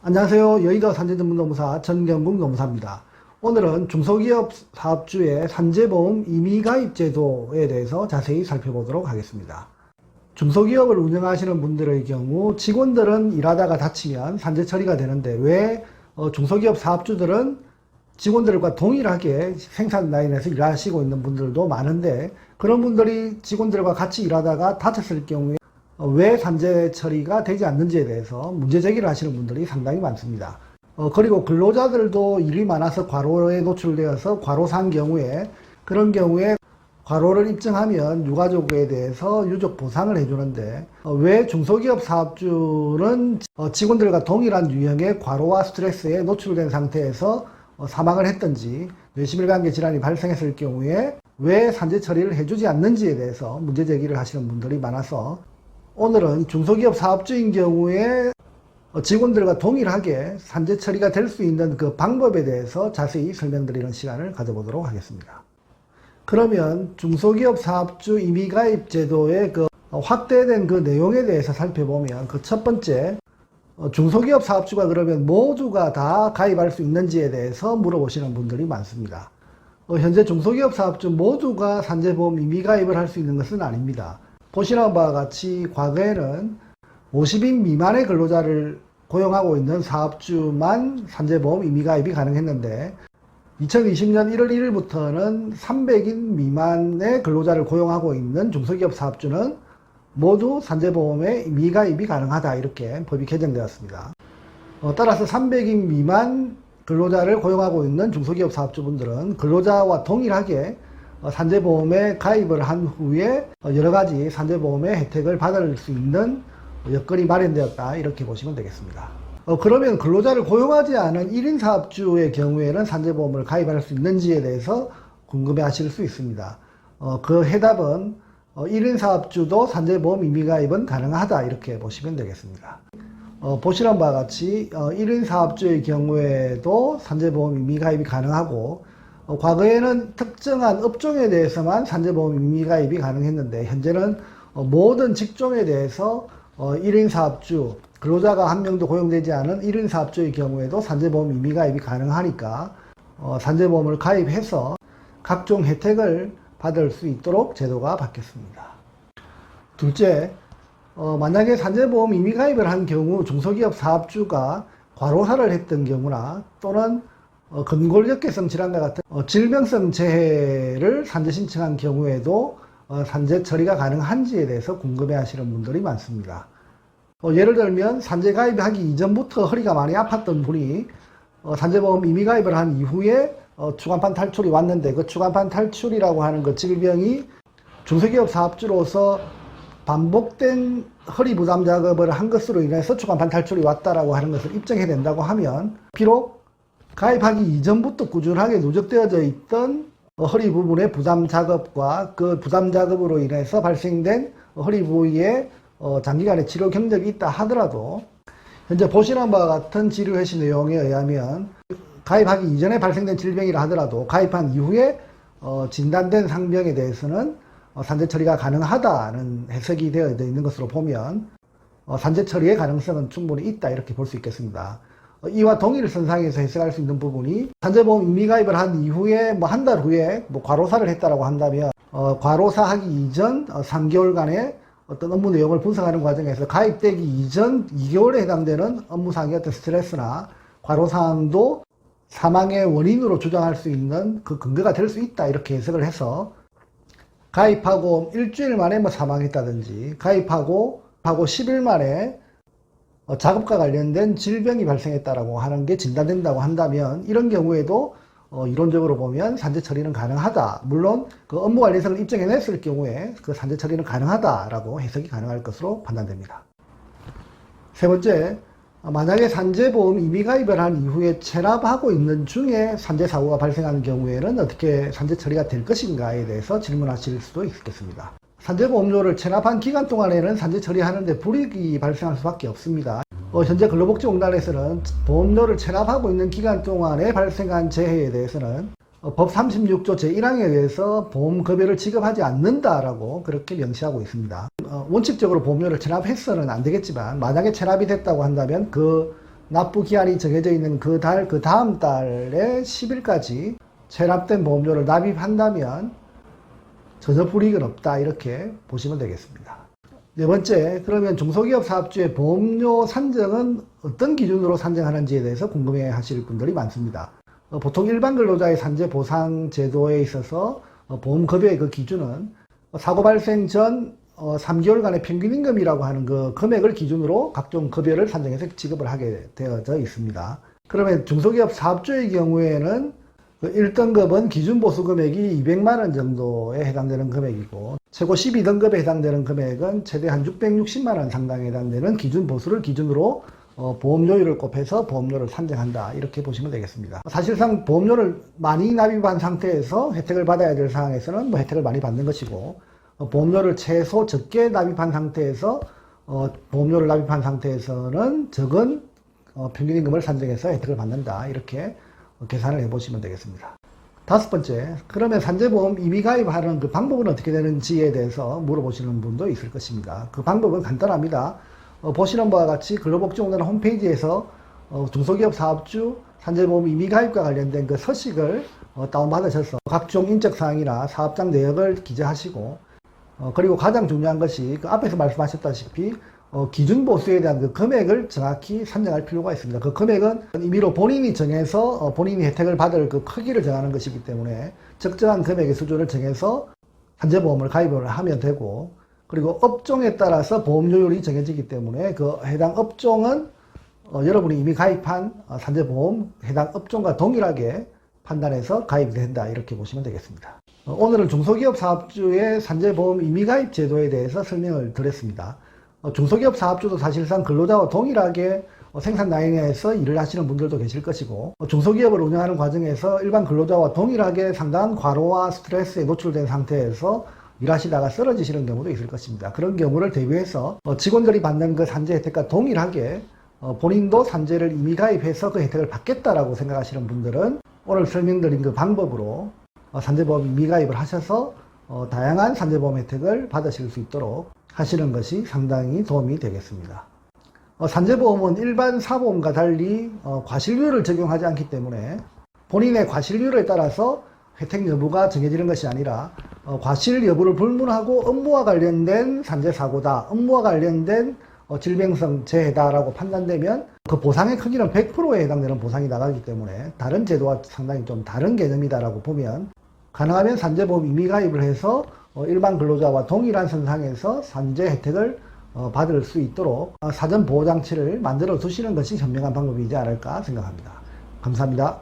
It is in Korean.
안녕하세요. 여의도 산재전문노무사 전경국 노무사입니다. 오늘은 중소기업 사업주의 산재보험 임의가입 제도에 대해서 자세히 살펴보도록 하겠습니다. 중소기업을 운영하시는 분들의 경우 직원들은 일하다가 다치면 산재 처리가 되는데 왜 중소기업 사업주들은 직원들과 동일하게 생산 라인에서 일하시고 있는 분들도 많은데 그런 분들이 직원들과 같이 일하다가 다쳤을 경우에 왜 산재 처리가 되지 않는지에 대해서 문제 제기를 하시는 분들이 상당히 많습니다. 그리고 근로자들도 일이 많아서 과로에 노출되어서 과로사한 경우에 그런 경우에 과로를 입증하면 유가족에 대해서 유족 보상을 해주는데 왜 중소기업 사업주는 직원들과 동일한 유형의 과로와 스트레스에 노출된 상태에서 사망을 했던지 뇌심혈관계 질환이 발생했을 경우에 왜 산재 처리를 해주지 않는지에 대해서 문제 제기를 하시는 분들이 많아서 오늘은 중소기업 사업주인 경우에 직원들과 동일하게 산재 처리가 될 수 있는 그 방법에 대해서 자세히 설명드리는 시간을 가져보도록 하겠습니다. 그러면 중소기업 사업주 임의가입 제도의 그 확대된 그 내용에 대해서 살펴보면 그 첫 번째, 중소기업 사업주가 그러면 모두가 다 가입할 수 있는지에 대해서 물어보시는 분들이 많습니다. 현재 중소기업 사업주 모두가 산재보험 임의가입을 할 수 있는 것은 아닙니다. 보시는 바와 같이 과거에는 50인 미만의 근로자를 고용하고 있는 사업주만 산재보험 임의가입이 가능했는데 2020년 1월 1일부터는 300인 미만의 근로자를 고용하고 있는 중소기업 사업주는 모두 산재보험에 임의가입이 가능하다 이렇게 법이 개정되었습니다. 따라서 300인 미만 근로자를 고용하고 있는 중소기업 사업주분들은 근로자와 동일하게 산재보험에 가입을 한 후에 여러가지 산재보험의 혜택을 받을 수 있는 여건이 마련되었다 이렇게 보시면 되겠습니다. 그러면 근로자를 고용하지 않은 1인 사업주의 경우에는 산재보험을 가입할 수 있는지에 대해서 궁금해 하실 수 있습니다. 그 해답은 1인 사업주도 산재보험 임의가입은 가능하다 이렇게 보시면 되겠습니다. 보시는 바와 같이 1인 사업주의 경우에도 산재보험 임의가입이 가능하고 과거에는 특정한 업종에 대해서만 산재보험 임의가입이 가능했는데 현재는 모든 직종에 대해서 1인 사업주, 근로자가 한 명도 고용되지 않은 1인 사업주의 경우에도 산재보험 임의가입이 가능하니까 산재보험을 가입해서 각종 혜택을 받을 수 있도록 제도가 바뀌었습니다. 둘째, 만약에 산재보험 임의가입을 한 경우 중소기업 사업주가 과로사를 했던 경우나 또는 근골격계성 질환과 같은 질병성 재해를 산재 신청한 경우에도 산재 처리가 가능한지에 대해서 궁금해 하시는 분들이 많습니다. 예를 들면 산재 가입하기 이전부터 허리가 많이 아팠던 분이 산재보험 임의가입을 한 이후에 추간판 탈출이 왔는데 그 추간판 탈출이라고 하는 그 질병이 중소기업 사업주로서 반복된 허리 부담 작업을 한 것으로 인해서 추간판 탈출이 왔다라고 하는 것을 입증해야 된다고 하면 비록 가입하기 이전부터 꾸준하게 누적되어져 있던 허리 부분의 부담 작업과 그 부담 작업으로 인해서 발생된 허리 부위에 장기간의 치료 경력이 있다 하더라도 현재 보시는 바와 같은 치료 해시 내용에 의하면 가입하기 이전에 발생된 질병이라 하더라도 가입한 이후에 진단된 상병에 대해서는 산재 처리가 가능하다는 해석이 되어 있는 것으로 보면 산재 처리의 가능성은 충분히 있다 이렇게 볼 수 있겠습니다. 이와 동일선상에서 해석할 수 있는 부분이 산재보험 임의가입을 한 이후에 한 달 후에 과로사를 했다라고 한다면 과로사하기 이전 3개월간의 어떤 업무 내용을 분석하는 과정에서 가입되기 이전 2개월에 해당되는 업무상의 어떤 스트레스나 과로사항도 사망의 원인으로 주장할 수 있는 그 근거가 될 수 있다 이렇게 해석을 해서 가입하고 일주일 만에 사망했다든지 가입하고 10일 만에 작업과 관련된 질병이 발생했다라고 하는 게 진단된다고 한다면 이런 경우에도 이론적으로 보면 산재 처리는 가능하다. 물론 그 업무 관련성을 입증해냈을 경우에 그 산재 처리는 가능하다라고 해석이 가능할 것으로 판단됩니다. 세 번째, 만약에 산재보험 임의가입을 한 이후에 체납하고 있는 중에 산재 사고가 발생하는 경우에는 어떻게 산재 처리가 될 것인가에 대해서 질문하실 수도 있겠습니다. 산재보험료를 체납한 기간 동안에는 산재 처리하는데 불이익이 발생할 수밖에 없습니다. 현재 근로복지공단에서는 보험료를 체납하고 있는 기간 동안에 발생한 재해에 대해서는 법 36조 제1항에 의해서 보험급여를 지급하지 않는다라고 그렇게 명시하고 있습니다. 원칙적으로 보험료를 체납해서는 안 되겠지만 만약에 체납이 됐다고 한다면 그 납부 기한이 정해져 있는 그 달, 그 다음 달의 10일까지 체납된 보험료를 납입한다면 전혀 불이익은 없다, 이렇게 보시면 되겠습니다. 네 번째, 그러면 중소기업 사업주의 보험료 산정은 어떤 기준으로 산정하는지에 대해서 궁금해 하실 분들이 많습니다. 보통 일반 근로자의 산재 보상 제도에 있어서 보험급여의 그 기준은 사고 발생 전 3개월간의 평균임금이라고 하는 그 금액을 기준으로 각종 급여를 산정해서 지급을 하게 되어져 있습니다. 그러면 중소기업 사업주의 경우에는 1등급은 기준보수 금액이 200만원 정도에 해당되는 금액이고, 최고 12등급에 해당되는 금액은 최대 한 660만원 상당에 해당되는 기준보수를 기준으로 보험료율을 곱해서 보험료를 산정한다, 이렇게 보시면 되겠습니다. 사실상 보험료를 많이 납입한 상태에서 혜택을 받아야 될 상황에서는 뭐 혜택을 많이 받는 것이고, 보험료를 최소 적게 납입한 상태에서 보험료를 납입한 상태에서는 적은 평균임금을 산정해서 혜택을 받는다, 이렇게 계산을 해보시면 되겠습니다. 다섯 번째, 그러면 산재보험 임의가입하는 그 방법은 어떻게 되는지에 대해서 물어보시는 분도 있을 것입니다. 그 방법은 간단합니다. 보시는 바와 같이 근로복지공단 홈페이지에서 중소기업 사업주 산재보험 임의가입과 관련된 그 서식을 다운받으셔서 각종 인적사항이나 사업장 내역을 기재하시고, 그리고 가장 중요한 것이 그 앞에서 말씀하셨다시피 기준보수에 대한 그 금액을 정확히 산정할 필요가 있습니다. 그 금액은 임의로 본인이 정해서 본인이 혜택을 받을 그 크기를 정하는 것이기 때문에 적정한 금액의 수준을 정해서 산재보험을 가입을 하면 되고, 그리고 업종에 따라서 보험료율이 정해지기 때문에 그 해당 업종은 여러분이 이미 가입한 산재보험 해당 업종과 동일하게 판단해서 가입이 된다, 이렇게 보시면 되겠습니다. 오늘은 중소기업 사업주의 산재보험 임의가입 제도에 대해서 설명을 드렸습니다. 중소기업 사업주도 사실상 근로자와 동일하게 생산 라인에서 일을 하시는 분들도 계실 것이고, 중소기업을 운영하는 과정에서 일반 근로자와 동일하게 상당한 과로와 스트레스에 노출된 상태에서 일하시다가 쓰러지시는 경우도 있을 것입니다. 그런 경우를 대비해서 직원들이 받는 그 산재 혜택과 동일하게 본인도 산재를 임의가입해서 그 혜택을 받겠다라고 생각하시는 분들은 오늘 설명드린 그 방법으로 산재보험 임의가입을 하셔서 다양한 산재보험 혜택을 받으실 수 있도록 하시는 것이 상당히 도움이 되겠습니다. 산재보험은 일반 사보험과 달리 과실률을 적용하지 않기 때문에 본인의 과실률에 따라서 혜택 여부가 정해지는 것이 아니라 과실 여부를 불문하고 업무와 관련된 산재사고다, 업무와 관련된 질병성 재해다라고 판단되면 그 보상의 크기는 100%에 해당되는 보상이 나가기 때문에 다른 제도와 상당히 좀 다른 개념이다라고 보면, 가능하면 산재보험 임의가입을 해서 일반 근로자와 동일한 선상에서 산재 혜택을 받을 수 있도록 사전 보호장치를 만들어 두시는 것이 현명한 방법이지 않을까 생각합니다. 감사합니다.